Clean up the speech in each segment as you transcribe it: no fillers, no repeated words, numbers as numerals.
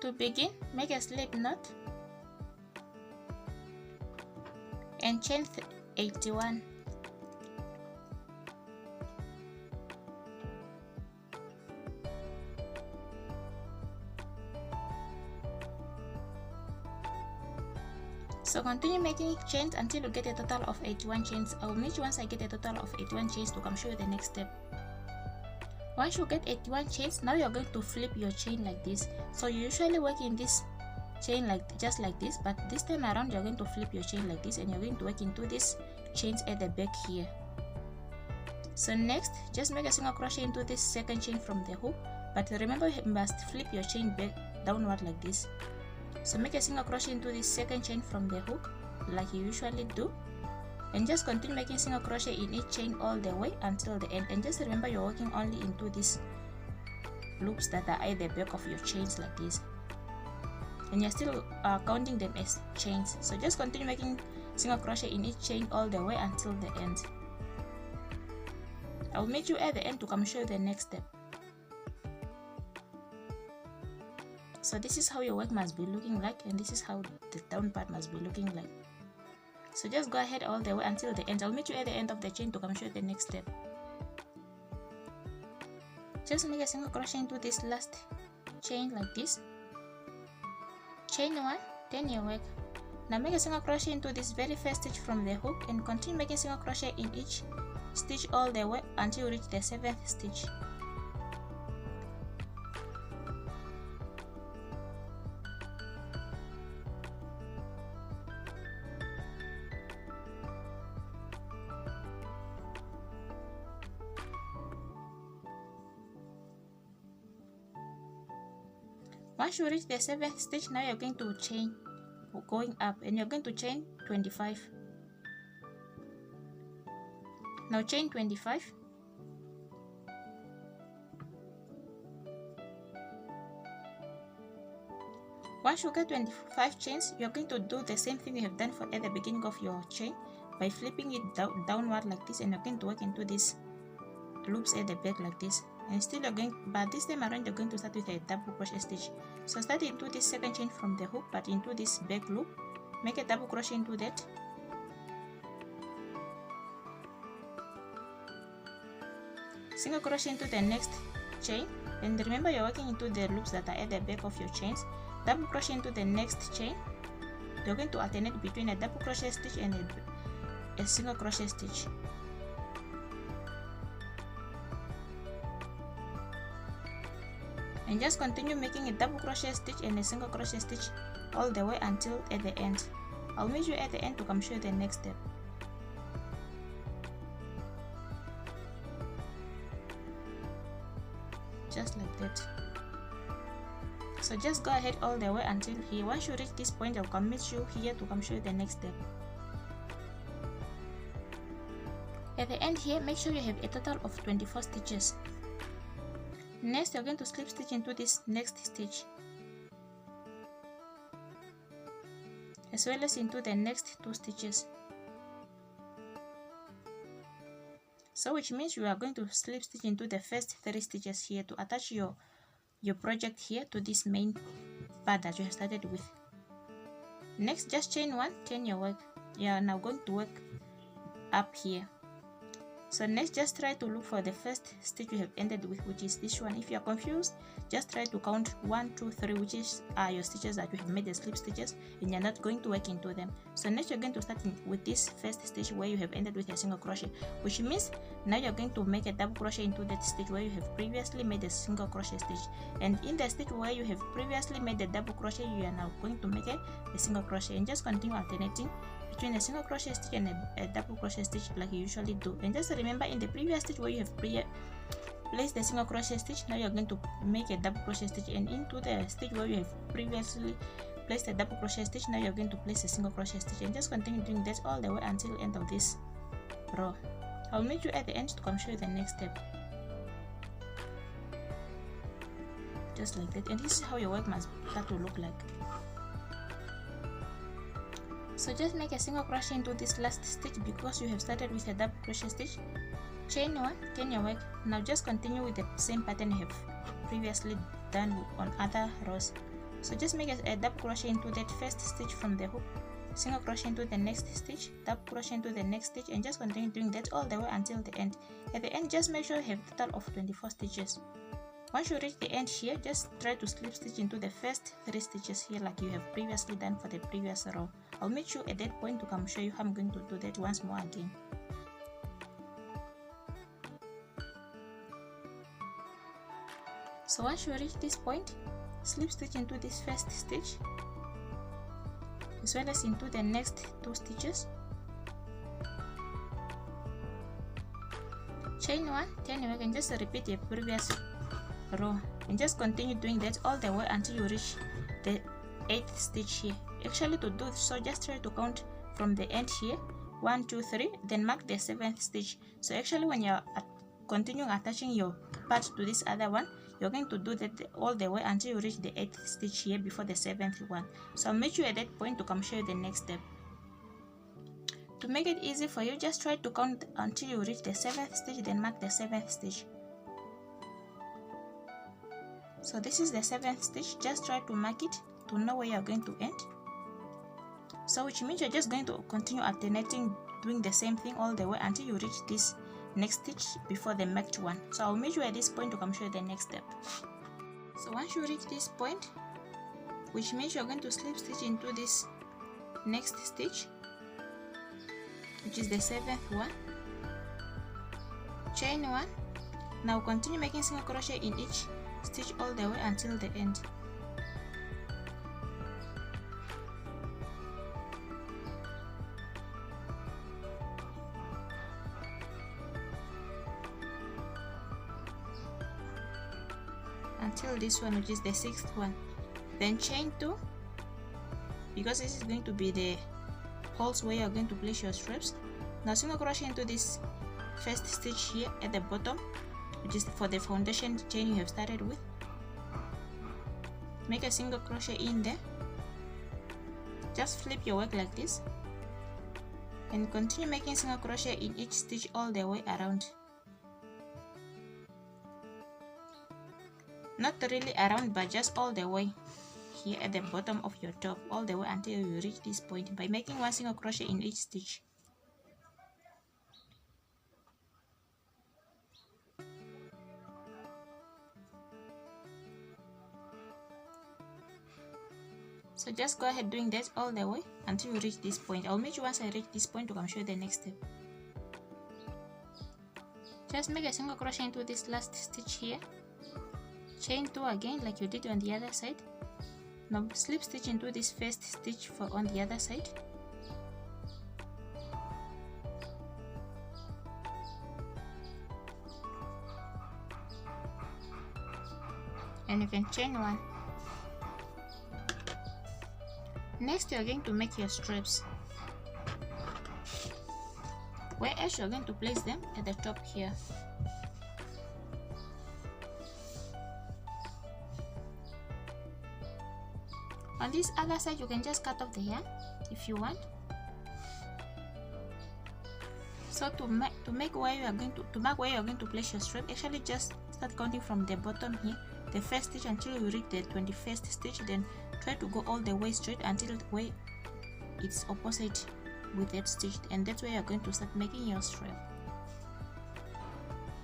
To begin, make a slip knot and chain 81. So continue making chains until you get a total of 81 chains. I will meet you once I get a total of 81 chains to come show you the next step. Once you get 81 chains, now you're going to flip your chain like this. So you usually work in this chain just like this, but this time around you're going to flip your chain like this and you're going to work into these chains at the back here. So next, just make a single crochet into this second chain from the hook, but remember you must flip your chain back downward like this. So make a single crochet into this second chain from the hook like you usually do, and just continue making single crochet in each chain all the way until the end. And just remember you're working only into these loops that are at the back of your chains like this, and you're still counting them as chains. So just continue making single crochet in each chain all the way until the end. I'll meet you at the end to come show you the next step. So this is how your work must be looking like, and this is how the down part must be looking like. So just go ahead all the way until the end. I'll meet you at the end of the chain to come show you the next step. Just make a single crochet into this last chain like this. Chain 1, then your work. Now make a single crochet into this very first stitch from the hook and continue making single crochet in each stitch all the way until you reach the 7th stitch. Once you reach the 7th stitch, now you're going to chain going up and you're going to chain 25. Now chain 25. Once you get 25 chains, you're going to do the same thing you have done at the beginning of your chain by flipping it downward like this, and you're going to work into these loops at the back like this. And still you're going, but this time around you're going to start with a double crochet stitch. So start into this second chain from the hook, but into this back loop, make a double crochet into that, single crochet into the next chain, and remember you're working into the loops that are at the back of your chains. Double crochet into the next chain. You're going to alternate between a double crochet stitch and a single crochet stitch. And just continue making a double crochet stitch and a single crochet stitch all the way until at the end. I'll meet you at the end to come show you the next step. Just like that. So just go ahead all the way until here. Once you reach this point, I'll come meet you here to come show you the next step. At the end here, make sure you have a total of 24 stitches. Next, you're going to slip stitch into this next stitch, as well as into the next 2 stitches. So which means you are going to slip stitch into the first 3 stitches here to attach your project here to this main part that you have started with. Next, just chain 1, chain your work. You are now going to work up here. So next, just try to look for the first stitch you have ended with, which is this one. If you are confused, just try to count 1, 2, 3, which are your stitches that you have made the slip stitches, and you're not going to work into them. So next, you're going to start with this first stitch where you have ended with a single crochet, which means now you're going to make a double crochet into that stitch where you have previously made a single crochet stitch, and in the stitch where you have previously made the double crochet, you are now going to make a single crochet, and just continue alternating between a single crochet stitch and a double crochet stitch like you usually do. And just remember, in the previous stitch where you have placed the single crochet stitch, now you're going to make a double crochet stitch, and into the stitch where you have previously placed a double crochet stitch, now you're going to place a single crochet stitch, and just continue doing that all the way until the end of this row. I'll meet you at the end to come show you the next step. Just like that, and this is how your work must start to look like. So just make a single crochet into this last stitch because you have started with a double crochet stitch. Chain 1, chain your work. Now just continue with the same pattern you have previously done on other rows. So just make a double crochet into that first stitch from the hook, single crochet into the next stitch, double crochet into the next stitch, and just continue doing that all the way until the end. At the end, just make sure you have a total of 24 stitches. Once you reach the end here, just try to slip stitch into the first 3 stitches here like you have previously done for the previous row. I'll meet you at that point to come show you how I'm going to do that once more again. So once you reach this point, slip stitch into this first stitch as well as into the next 2 stitches. Chain 1, then you can just repeat the previous row and just continue doing that all the way until you reach the 8th stitch here. Actually, to do so, just try to count from the end here 1 2 3, then mark the 7th stitch. So actually, when you're continuing attaching your part to this other one, you're going to do that all the way until you reach the 8th stitch here before the 7th one. So I'll meet you at that point to come show you the next step. To make it easy for you, just try to count until you reach the 7th stitch, then mark the 7th stitch. So this is the 7th stitch. Just try to mark it to know where you're going to end. So which means you're just going to continue alternating doing the same thing all the way until you reach this next stitch before the marked one. So I'll meet you at this point to come show you the next step. So once you reach this point, which means you're going to slip stitch into this next stitch, which is the 7th one, chain 1. Now continue making single crochet in each stitch all the way until the end. Until this one, which is the 6th one. Then chain 2, because this is going to be the holes where you're going to place your straps. Now single crochet into this first stitch here at the bottom, which is for the foundation chain you have started with. Make a single crochet in there. Just flip your work like this and continue making single crochet in each stitch all the way around. Not really around, but just all the way here at the bottom of your top, all the way until you reach this point by making one single crochet in each stitch. So just go ahead doing that all the way until you reach this point. I'll meet you once I reach this point to come show you the next step. Just make a single crochet into this last stitch here. Chain 2 again like you did on the other side. Now slip stitch into this first stitch for on the other side. And you can chain 1. Next you are going to make your straps. Whereas you are going to place them at the top here. On this other side, you can just cut off the yarn if you want. So to mark where you are going to place your strap, actually just start counting from the bottom here, the first stitch until you reach the 21st stitch. Then try to go all the way straight until where it's opposite with that stitch, and that's where you're going to start making your strap.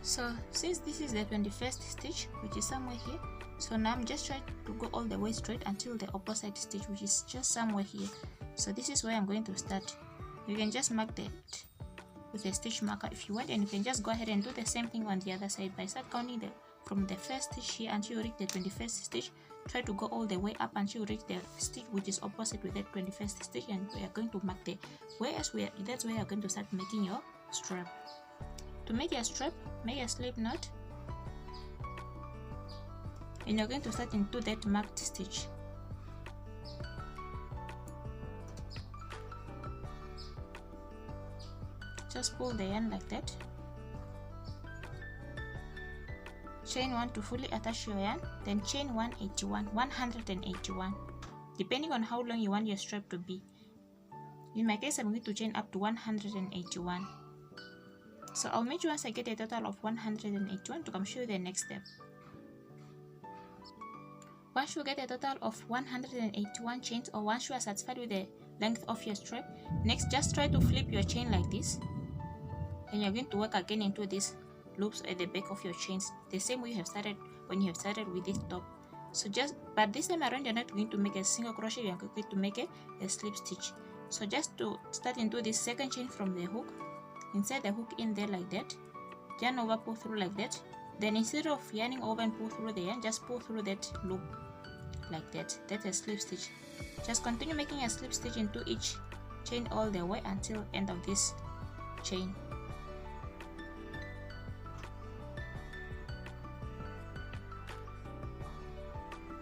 So since this is the 21st stitch, which is somewhere here, so now I'm just trying to go all the way straight until the opposite stitch, which is just somewhere here. So this is where I'm going to start. You can just mark that with a stitch marker if you want, and you can just go ahead and do the same thing on the other side by start counting from the first stitch here until you reach the 21st stitch. Try to go all the way up until you reach the stitch which is opposite with that 21st stitch, and we are going to mark the that's where you're going to start making your strap. To make your strap, make a slip knot, and you're going to start into that marked stitch. Just pull the yarn like that. Chain 1 to fully attach your yarn, then chain 181, depending on how long you want your strap to be. In my case, I'm going to chain up to 181. So I'll meet you once I get a total of 181 to come show you the next step. Once you get a total of 181 chains, or once you are satisfied with the length of your strap, next just try to flip your chain like this, and you're going to work again into these loops at the back of your chains, the same way you have started when you have started with this top. So but this time around you're not going to make a single crochet, you're going to make a slip stitch. So just to start into this second chain from the hook, insert the hook in there like that, yarn over, pull through like that. Then instead of yarning over and pull through the yarn, just pull through that loop like that. That's a slip stitch. Just continue making a slip stitch into each chain all the way until end of this chain.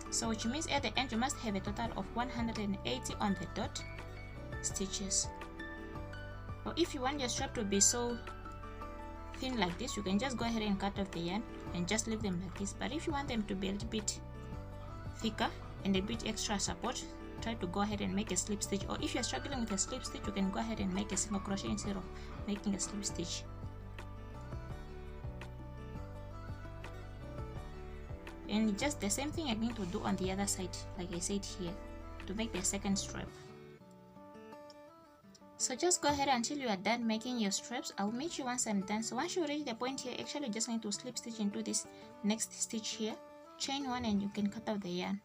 So which means at the end you must have a total of 180 on the dot stitches. Or if you want your strap to be so thin like this, you can just go ahead and cut off the yarn and just leave them like this. But if you want them to be a little bit thicker and a bit extra support, try to go ahead and make a slip stitch. Or if you're struggling with a slip stitch, you can go ahead and make a single crochet instead of making a slip stitch. And just the same thing I'm going to do on the other side, like I said here, to make the second strap. So just go ahead until you are done making your straps. I'll meet you once I'm done. So once you reach the point here, actually just going to slip stitch into this next stitch here, chain one, and you can cut out the yarn.